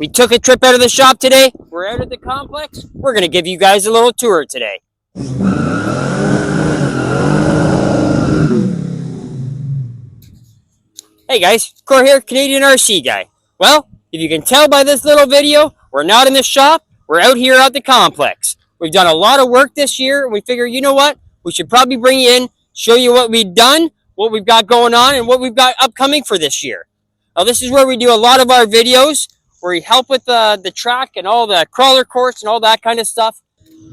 We took a trip out of the shop today. We're out at the complex. We're going to give you guys a little tour today. Hey guys, Cor here, Canadian RC guy. Well, if you can tell by this little video, we're not in the shop. We're out here at the complex. We've done a lot of work this year, and we figure, you know what? We should probably bring you in, show you what we've done, what we've got going on, and what we've got upcoming for this year. Now, this is where we do a lot of our videos, where we help with the track and all the crawler course and all that kind of stuff.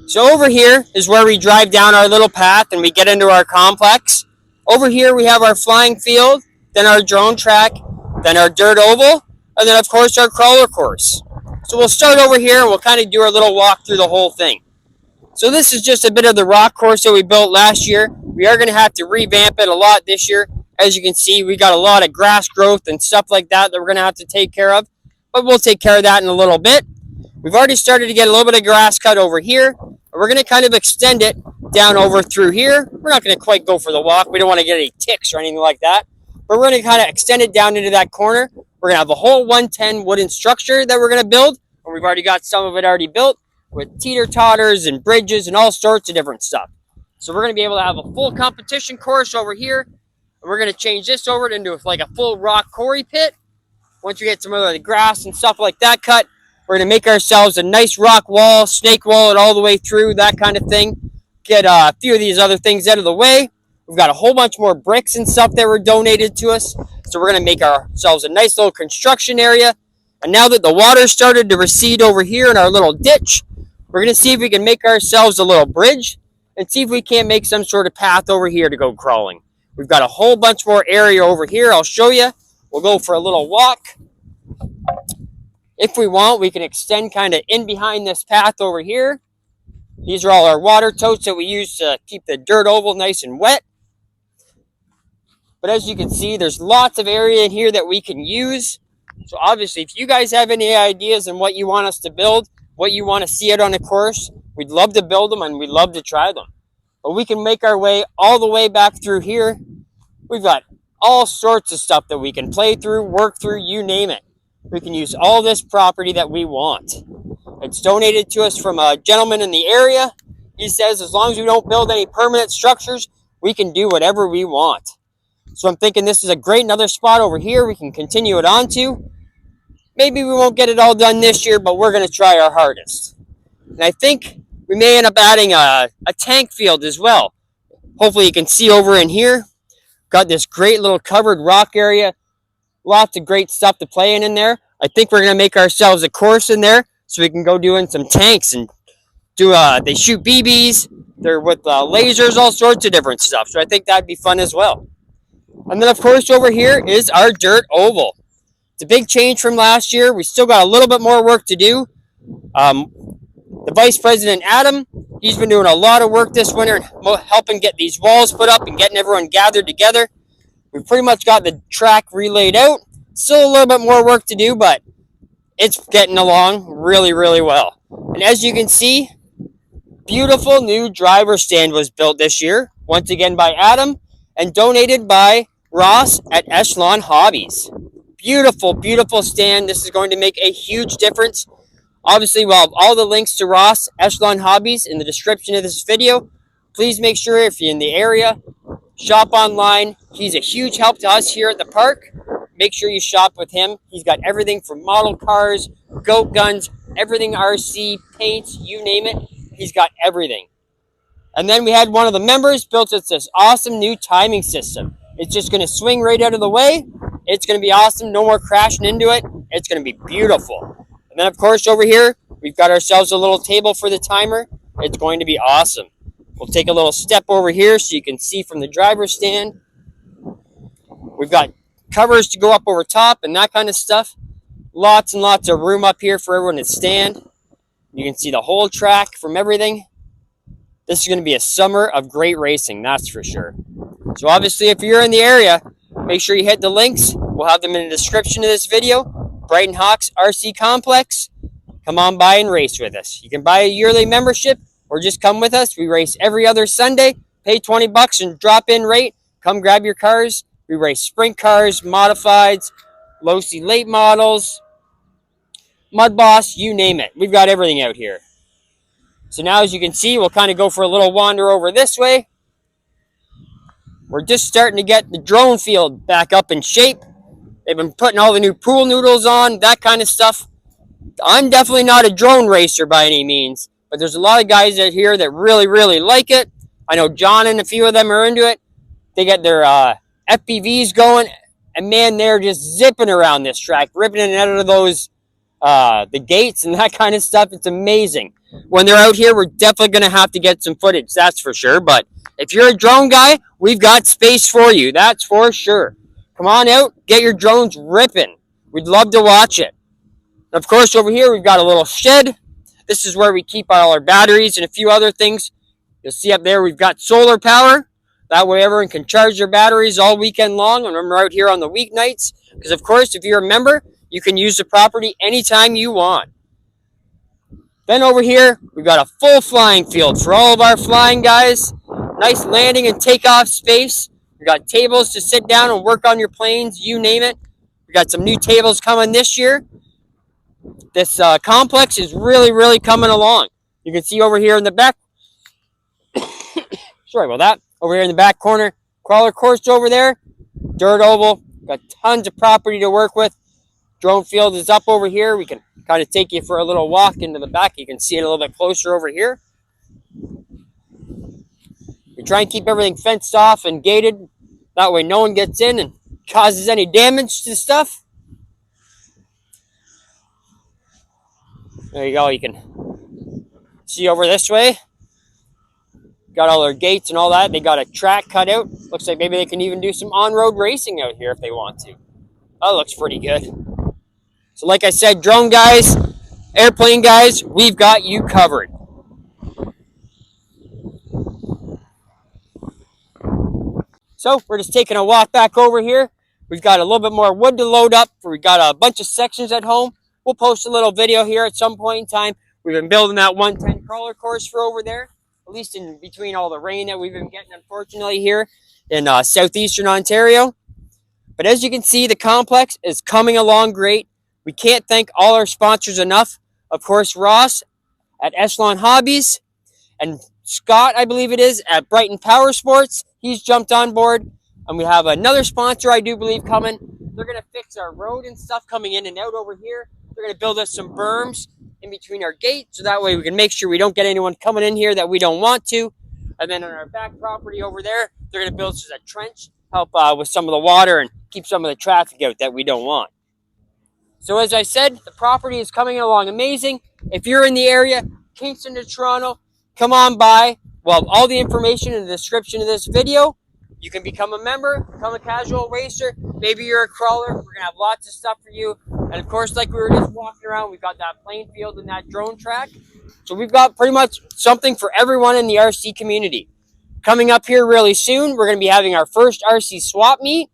So over here is where we drive down our little path and we get into our complex. Over here we have our flying field, then our drone track, then our dirt oval, and then of course our crawler course. So we'll start over here and we'll kind of do our little walk through the whole thing. So this is just a bit of the rock course that we built last year. We are going to have to revamp it a lot this year. As you can see, we got a lot of grass growth and stuff like that we're going to have to take care of. But we'll take care of that in a little bit. We've already started to get a little bit of grass cut over here. We're going to kind of extend it down over through here. We're not going to quite go for the walk. We don't want to get any ticks or anything like that. But we're going to kind of extend it down into that corner. We're going to have a whole 110 wooden structure that we're going to build. And we've already got some of it already built with teeter-totters and bridges and all sorts of different stuff. So we're going to be able to have a full competition course over here. And we're going to change this over into like a full rock quarry pit. Once we get some of the grass and stuff like that cut, we're going to make ourselves a nice rock wall, snake wall it all the way through, that kind of thing. Get a few of these other things out of the way. We've got a whole bunch more bricks and stuff that were donated to us. So we're going to make ourselves a nice little construction area. And now that the water started to recede over here in our little ditch, we're going to see if we can make ourselves a little bridge and see if we can't make some sort of path over here to go crawling. We've got a whole bunch more area over here. I'll show you. We'll go for a little walk. If we want, we can extend kind of in behind this path over here. These are all our water totes that we use to keep the dirt oval nice and wet. But as you can see, there's lots of area in here that we can use. So obviously, if you guys have any ideas on what you want us to build, what you want to see out on the course, we'd love to build them and we'd love to try them. But we can make our way all the way back through here. We've got all sorts of stuff that we can play through, work through, you name it. We can use all this property that we want. It's donated to us from a gentleman in the area. He says as long as we don't build any permanent structures, we can do whatever we want. So I'm thinking this is a great another spot over here we can continue it on to. Maybe we won't get it all done this year, but we're going to try our hardest. And I think we may end up adding a tank field as well. Hopefully you can see over in here. Got this great little covered rock area. Lots of great stuff to play in there. I think we're going to make ourselves a course in there so we can go doing some tanks and do, they shoot BBs. They're with lasers, all sorts of different stuff. So I think that'd be fun as well. And then of course over here is our dirt oval. It's a big change from last year. We still got a little bit more work to do. The Vice President, Adam, he's been doing a lot of work this winter, helping get these walls put up and getting everyone gathered together. We've pretty much got the track relayed out. Still a little bit more work to do, but it's getting along really, really well. And as you can see, beautiful new driver stand was built this year, once again by Adam, and donated by Ross at Echelon Hobbies. Beautiful, beautiful stand. This is going to make a huge difference. Obviously, we'll have all the links to Ross Echelon Hobbies in the description of this video. Please make sure if you're in the area, shop online. He's a huge help to us here at the park. Make sure you shop with him. He's got everything from model cars, goat guns, everything RC, paints, you name it. He's got everything. And then we had one of the members built us this awesome new timing system. It's just going to swing right out of the way. It's going to be awesome. No more crashing into it. It's going to be beautiful. And then, of course, over here, we've got ourselves a little table for the timer. It's going to be awesome. We'll take a little step over here so you can see from the driver's stand. We've got covers to go up over top and that kind of stuff. Lots and lots of room up here for everyone to stand. You can see the whole track from everything. This is going to be a summer of great racing, that's for sure. So obviously, if you're in the area, make sure you hit the links. We'll have them in the description of this video. Brighton Hawks RC Complex. Come on by and race with us. You can buy a yearly membership or just come with us. We race every other Sunday. Pay $20 and drop-in rate. Come grab your cars. We race sprint cars, modifieds, low-C late models, Mud Boss, you name it. We've got everything out here. So now, as you can see, we'll kind of go for a little wander over this way. We're just starting to get the drone field back up in shape. They've been putting all the new pool noodles on, that kind of stuff. I'm definitely not a drone racer by any means, but there's a lot of guys out here that really, really like it. I know John and a few of them are into it. They get their FPVs going, and man, they're just zipping around this track, ripping in and out of those the gates and that kind of stuff. It's amazing. When they're out here, we're definitely going to have to get some footage, that's for sure. But if you're a drone guy, we've got space for you, that's for sure. Come on out, get your drones ripping. We'd love to watch it. And of course, over here, we've got a little shed. This is where we keep all our batteries and a few other things. You'll see up there, we've got solar power. That way everyone can charge their batteries all weekend long when we're out here on the weeknights. Because, of course, if you're a member, you can use the property anytime you want. Then over here, we've got a full flying field for all of our flying guys. Nice landing and takeoff space. We've got tables to sit down and work on your planes, you name it. We've got some new tables coming this year. This complex is really, really coming along. You can see over here in the back. Sorry about that. Over here in the back corner, crawler course over there. Dirt oval. Got tons of property to work with. Drone field is up over here. We can kind of take you for a little walk into the back. You can see it a little bit closer over here. We try and keep everything fenced off and gated. That way no one gets in and causes any damage to stuff. There you go. You can see over this way. Got all their gates and all that. They got a track cut out. Looks like maybe they can even do some on-road racing out here if they want to. That looks pretty good. So like I said, drone guys, airplane guys, we've got you covered. So we're just taking a walk back over here. We've got a little bit more wood to load up. We've got a bunch of sections at home. We'll post a little video here at some point in time. We've been building that 110 crawler course for over there, at least in between all the rain that we've been getting, unfortunately, here in southeastern Ontario. But as you can see, the complex is coming along great. We can't thank all our sponsors enough. Of course, Ross at Echelon Hobbies and Scott, I believe it is, at Brighton Power Sports. He's jumped on board. And we have another sponsor, I do believe, coming. They're going to fix our road and stuff coming in and out over here. They're going to build us some berms in between our gates, so that way we can make sure we don't get anyone coming in here that we don't want to. And then on our back property over there, they're going to build us a trench, help with some of the water and keep some of the traffic out that we don't want. So as I said, the property is coming along amazing. If you're in the area, Kingston to Toronto, come on by. We'll have all the information in the description of this video. You can become a member, become a casual racer. Maybe you're a crawler. We're going to have lots of stuff for you. And of course, like we were just walking around, we've got that plane field and that drone track. So we've got pretty much something for everyone in the RC community. Coming up here really soon, we're going to be having our first RC swap meet.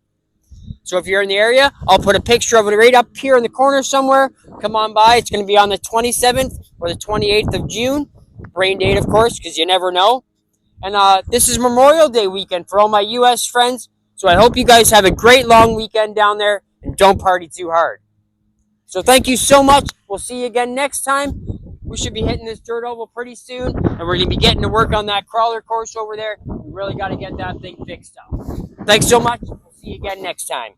So if you're in the area, I'll put a picture of it right up here in the corner somewhere. Come on by. It's going to be on the 27th or the 28th of June. Rain date, of course, because you never know. And this is Memorial Day weekend for all my U.S. friends. So I hope you guys have a great long weekend down there and don't party too hard. So thank you so much. We'll see you again next time. We should be hitting this dirt oval pretty soon. And we're going to be getting to work on that crawler course over there. We really got to get that thing fixed up. Thanks so much. We'll see you again next time.